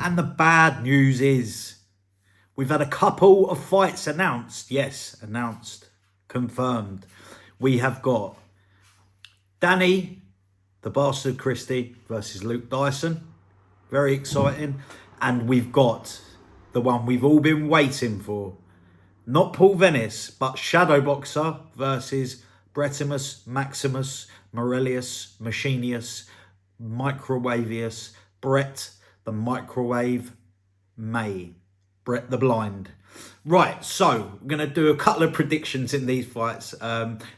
And the bad news is we've had a couple of fights announced. Yes, announced, confirmed. We have got Danny, the bastard Christie, versus Luke Dyson. Very exciting. And we've got the one we've all been waiting for. Not Paul Venice, but Shadow Boxer versus Bretimus, Maximus, Morelius, Machinius, Microwavius, Brett the Microwave May. Brett the Blind. Right, so I'm going to do a couple of predictions in these fights.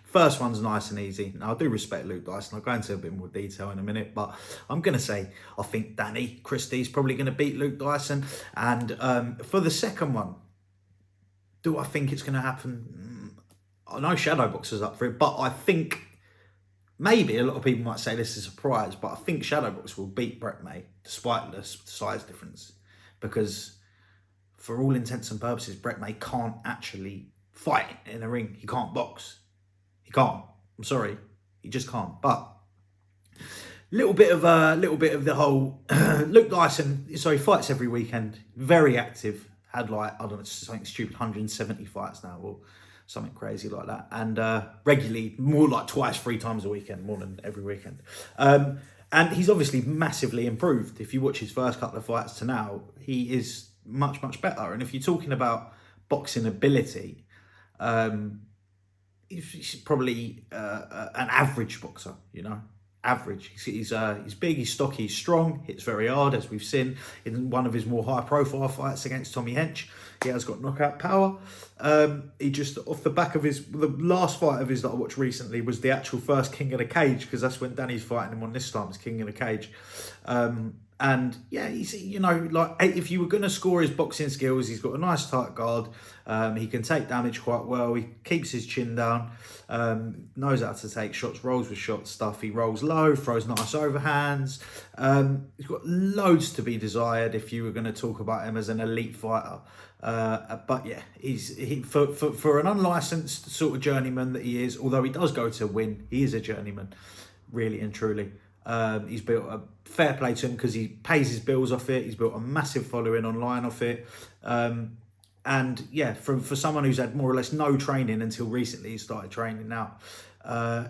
First one's nice and easy. Now, I do respect Luke Dyson. I'll go into a bit more detail in a minute, but I'm going to say I think Danny Christie's probably going to beat Luke Dyson. And for the second one, do I think it's going to happen? I know Shadowboxer's up for it, but I think maybe a lot of people might say this is a surprise, but I think Shadowboxer will beat Brett May despite the size difference, because for all intents and purposes, Brett May can't actually fight in a ring. He can't box. He can't. I'm sorry, he just can't. But little bit of the whole Luke Dyson. So he fights every weekend. Very active. Had like, I don't know, something stupid, 170 fights now or something crazy like that. And regularly, more like twice, 3 times a weekend, more than every weekend. And he's obviously massively improved. If you watch his first couple of fights to now, he is much, much better. And if you're talking about boxing ability, he's probably an average boxer, you know. Average. He's big, he's stocky, he's strong, hits very hard, as we've seen in one of his more high-profile fights against Tommy Hench. He has got knockout power. He just, off the back of the last fight of his that I watched recently was the actual first King of the Cage, because that's when Danny's fighting him on this time, as King of the Cage. And yeah, he's, you know, like, if you were going to score his boxing skills, he's got a nice tight guard. He can take damage quite well. He keeps his chin down, knows how to take shots, rolls with shot stuff. He rolls low, throws nice overhands. He's got loads to be desired if you were going to talk about him as an elite fighter. But yeah, for an unlicensed sort of journeyman that he is, although he does go to win, he is a journeyman, really and truly. He's built a fair play to him because he pays his bills off it. He's built a massive following online off it. And yeah, for someone who's had more or less no training until recently, he started training now.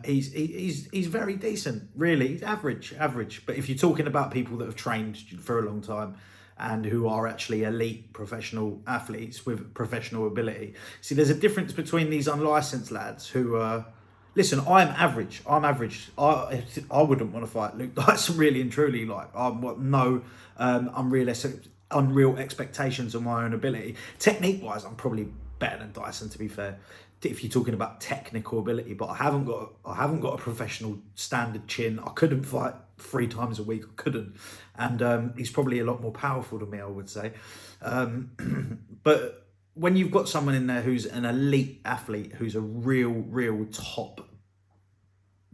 He's very decent, really. He's average. But if you're talking about people that have trained for a long time and who are actually elite professional athletes with professional ability, see, there's a difference between these unlicensed lads who listen, I'm average. I wouldn't want to fight Luke Dyson, really and truly. Like, I've got no unreal expectations of my own ability. Technique-wise, I'm probably better than Dyson, to be fair, if you're talking about technical ability. But I haven't got a professional standard chin. I couldn't fight 3 times a week. I couldn't. And he's probably a lot more powerful than me, I would say. But when you've got someone in there who's an elite athlete, who's a real top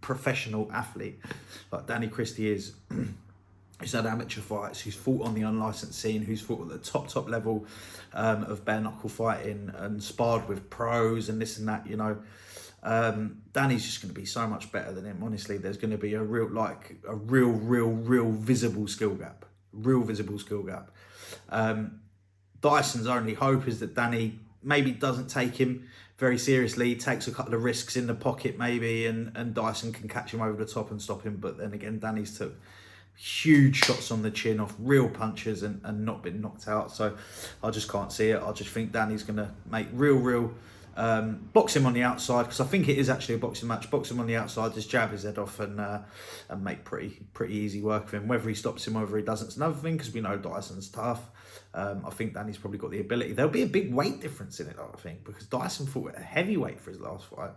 professional athlete, like Danny Christie is, who's had amateur fights, who's fought on the unlicensed scene, who's fought at the top level of bare knuckle fighting and sparred with pros and this and that, you know. Danny's just going to be so much better than him. Honestly, there's going to be a real visible skill gap. Dyson's only hope is that Danny maybe doesn't take him very seriously, takes a couple of risks in the pocket maybe, and Dyson can catch him over the top and stop him. But then again, Danny's took huge shots on the chin off real punches and not been knocked out. So I just can't see it. I just think Danny's going to make real box him on the outside, because I think it is actually a boxing match. Box him on the outside, just jab his head off and make pretty easy work of him. Whether he stops him, whether he doesn't, it's another thing, because we know Dyson's tough. I think Danny's probably got the ability. There'll be a big weight difference in it, I think, because Dyson fought at a heavyweight for his last fight.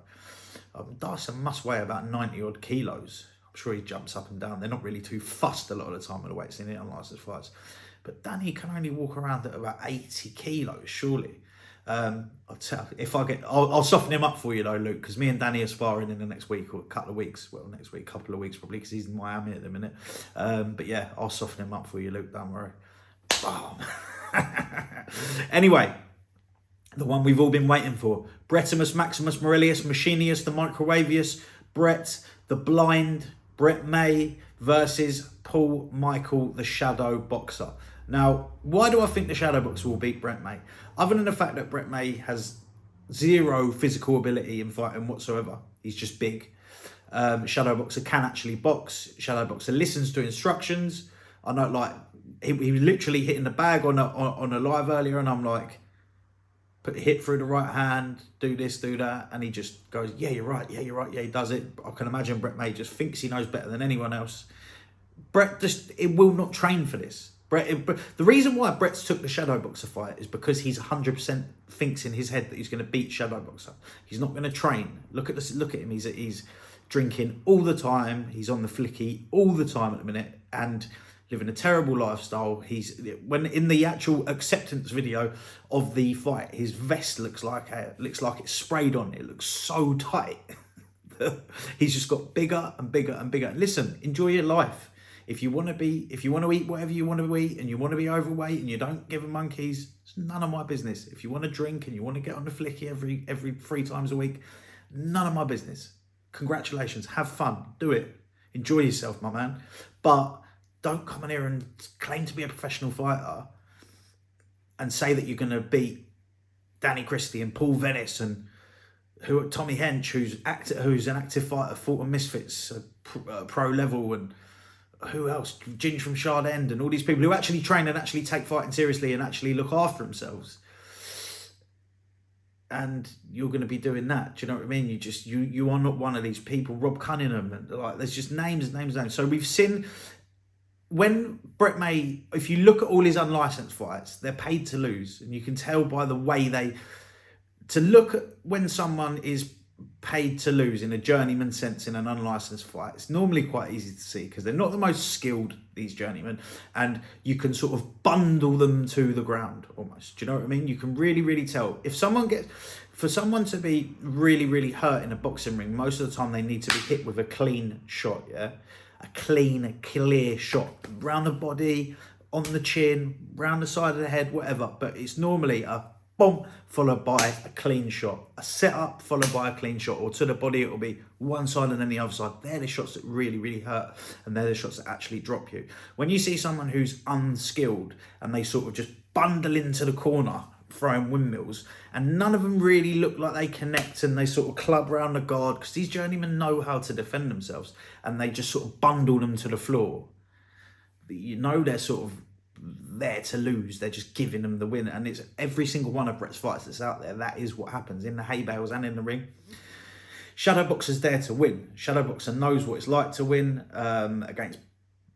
Dyson must weigh about 90 odd kilos. I'm sure he jumps up and down. They're not really too fussed a lot of the time with the weights in the unlicensed fights. But Danny can only walk around at about 80 kilos, surely. I'll soften him up for you though, Luke, because me and Danny are sparring in the next week or a couple of weeks. Well, next week, couple of weeks probably, because he's in Miami at the minute. But yeah, I'll soften him up for you, Luke. Don't worry. Oh. Anyway, the one we've all been waiting for: Bretimus, Maximus, Morelius, Machinius, the Microwavius, Brett the Blind, Brett May versus Paul Michael, the Shadow Boxer. Now, why do I think the Shadowboxer will beat Brett May? Other than the fact that Brett May has zero physical ability in fighting whatsoever. He's just big. Shadowboxer can actually box. Shadowboxer listens to instructions. I know, like, he was literally hitting the bag on a live earlier, and I'm like, hit through the right hand, do this, do that, and he just goes, yeah, you're right, yeah, you're right, yeah, he does it. I can imagine Brett May just thinks he knows better than anyone else. Brett it will not train for this. The reason why Brett's took the Shadowboxer fight is because he's 100% thinks in his head that he's going to beat Shadowboxer. He's not going to train. Look at this. Look at him. He's drinking all the time. He's on the flicky all the time at the minute and living a terrible lifestyle. When in the actual acceptance video of the fight, his vest looks like it's sprayed on. It looks so tight. He's just got bigger and bigger and bigger. Listen, enjoy your life. If you want to eat whatever you want to eat, and you want to be overweight and you don't give a monkeys, it's none of my business. If you want to drink and you want to get on the flicky every 3 times a week, none of my business. Congratulations, have fun, do it, enjoy yourself, my man. But don't come in here and claim to be a professional fighter and say that you're going to beat Danny Christie and Paul Venice and Tommy Hench, who's an active fighter, fought on Misfits, pro level, and who else? Ginge from Shard End, and all these people who actually train and actually take fighting seriously and actually look after themselves. And you're going to be doing that. Do you know what I mean? You are not one of these people. Rob Cunningham, and like, there's just names. So we've seen when Brett May, if you look at all his unlicensed fights, they're paid to lose, and you can tell by the way to look at when someone is paid to lose in a journeyman sense in an unlicensed fight. It's normally quite easy to see because they're not the most skilled, these journeymen, and you can sort of bundle them to the ground almost. Do you know what I mean? You can really, really tell. For someone to be really, really hurt in a boxing ring, most of the time they need to be hit with a clean shot, yeah? A clean, clear shot round the body, on the chin, round the side of the head, whatever. But it's normally a boom, followed by a clean shot. A setup, followed by a clean shot. Or to the body, it will be one side and then the other side. They're the shots that really, really hurt. And they're the shots that actually drop you. When you see someone who's unskilled and they sort of just bundle into the corner, throwing windmills, and none of them really look like they connect, and they sort of club around the guard, because these journeymen know how to defend themselves, and they just sort of bundle them to the floor. You know they're sort of there to lose. They're just giving them the win, and it's every single one of Brett's fights that's out there. That is what happens in the hay bales and in the ring. Shadowboxer's there to win. Shadowboxer knows what it's like to win against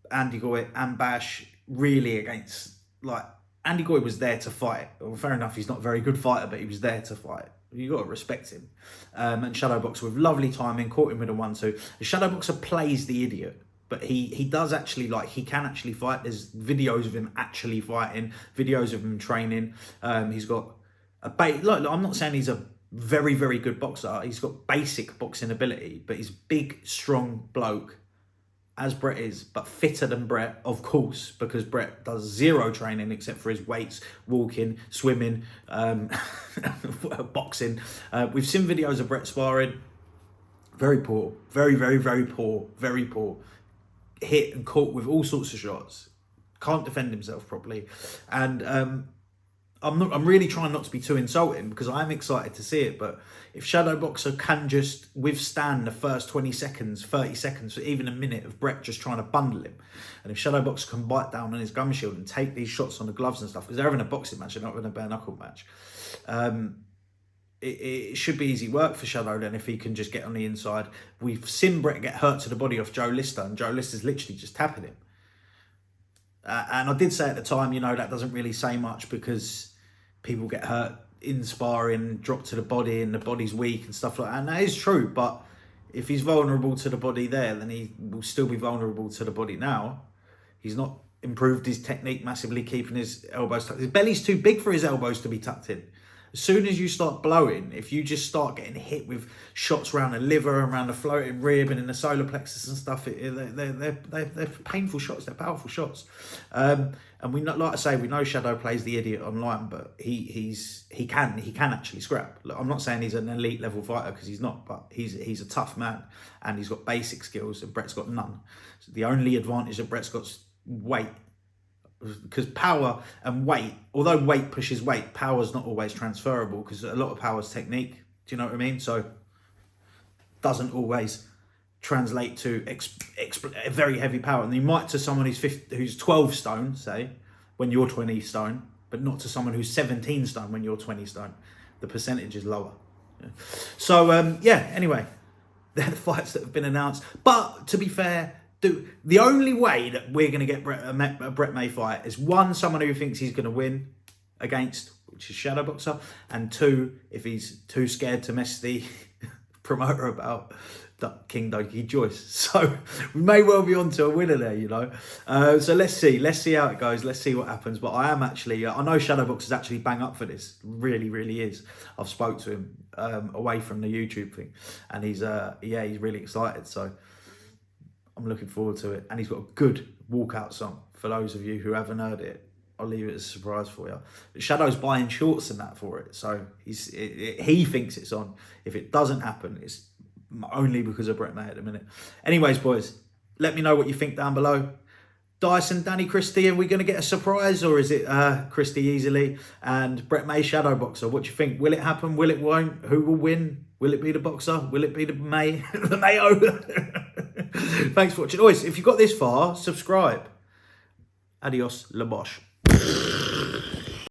Andy Goy and Bash. Really against, like, Andy Goy was there to fight. Well, fair enough, he's not a very good fighter, but he was there to fight. You got to respect him. And Shadowboxer with lovely timing, caught him with a 1-2. The Shadowboxer plays the idiot, but he does actually, like, he can actually fight. There's videos of him actually fighting, videos of him training. He's got look, I'm not saying he's a very, very good boxer. He's got basic boxing ability, but he's big, strong bloke, as Brett is, but fitter than Brett, of course, because Brett does zero training except for his weights, walking, swimming, boxing. We've seen videos of Brett sparring. Very poor. Very, very, very poor. Very poor. Hit and caught with all sorts of shots. Can't defend himself properly. And I'm really trying not to be too insulting, because I am excited to see it. But if Shadowboxer can just withstand the first 20 seconds, 30 seconds, or even a minute of Brett just trying to bundle him, and if Shadowboxer can bite down on his gum shield and take these shots on the gloves and stuff, because they're having a boxing match, they're not having a bare knuckle match, it should be easy work for Shadow then if he can just get on the inside. We've seen Brett get hurt to the body off Joe Lister, and Joe Lister's literally just tapping him. And I did say at the time, that doesn't really say much, because people get hurt in sparring, drop to the body, and the body's weak and stuff like that. And that is true, but if he's vulnerable to the body there, then he will still be vulnerable to the body now. He's not improved his technique massively, keeping his elbows tucked. His belly's too big for his elbows to be tucked in. As soon as you start blowing, if you just start getting hit with shots around the liver and around the floating rib and in the solar plexus and stuff, they're painful shots. They're powerful shots. And we know, like I say, we know Shadow plays the idiot online, but he can actually scrap. Look, I'm not saying he's an elite level fighter, because he's not, but he's a tough man, and he's got basic skills, and Brett's got none. So the only advantage that Brett's got is weight. because power and weight, although weight pushes weight, power's not always transferable because a lot of power's technique. Do you know what I mean? So doesn't always translate to very heavy power. And you might to someone who's 12 stone, say, when you're 20 stone, but not to someone who's 17 stone when you're 20 stone. The percentage is lower. Yeah. So, anyway, they're the fights that have been announced. But to be fair, the only way that we're going to get a Brett May fight is one, someone who thinks he's going to win against, which is Shadow Boxer, and two, if he's too scared to mess the promoter about King Dougie Joyce. So we may well be onto a winner there, you know. So let's see how it goes. Let's see what happens. But I am actually, I know Shadowbox is actually bang up for this. Really, really is. I've spoke to him away from the YouTube thing, and he's really excited. So I'm looking forward to it. And he's got a good walkout song for those of you who haven't heard it. I'll leave it as a surprise for you. But Shadow's buying shorts and that for it, so he thinks it's on. If it doesn't happen, it's only because of Brett May at the minute. Anyways, boys, let me know what you think down below. Dyson, Danny, Christie, are we going to get a surprise, or is it Christie easily and Brett May Shadow Boxer? What do you think? Will it happen? Will it won't? Who will win? Will it be the Boxer? Will it be the May? The Mayo? Thanks for watching. Always, if you got this far, subscribe. Adios, la bosh.